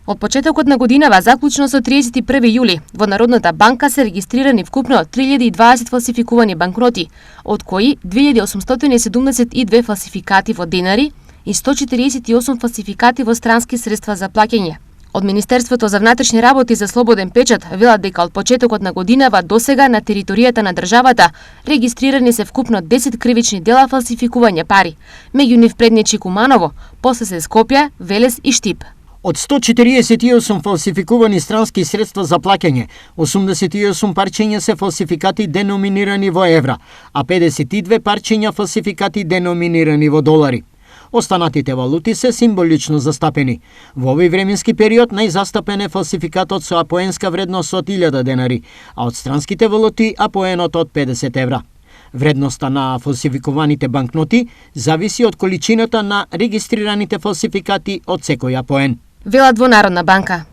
Од почетокот на годинава, заклучно со 31 јули, во Народната банка се регистрирани вкупно 3020 фалсификувани банкноти, од кои 2872 фалсификати во денари и 148 фалсификати во странски средства за плаќање. Од Министерството за внатрешни работи за слободен печат велат дека од почетокот на годинава досега на територијата на државата регистрирани се вкупно 10 кривични дела фалсификување пари, меѓу нив Предничи, Куманово, после се Скопје, Велес и Штип. Од 148 фалсификувани странски средства за плаќање, 88 парчиња се фалсификати деноминирани во евра, а 52 парчиња фалсификати деноминирани во долари. Останатите валути се символично застапени. Во овој временски период најзастапен е фалсификатот со апоенска вредност од 1000 денари, а од странските валути апоенот од 50 евра. Вредноста на фалсификуваните банкноти зависи од количината на регистрираните фалсификати од секој апоен. Велат во Народна банка.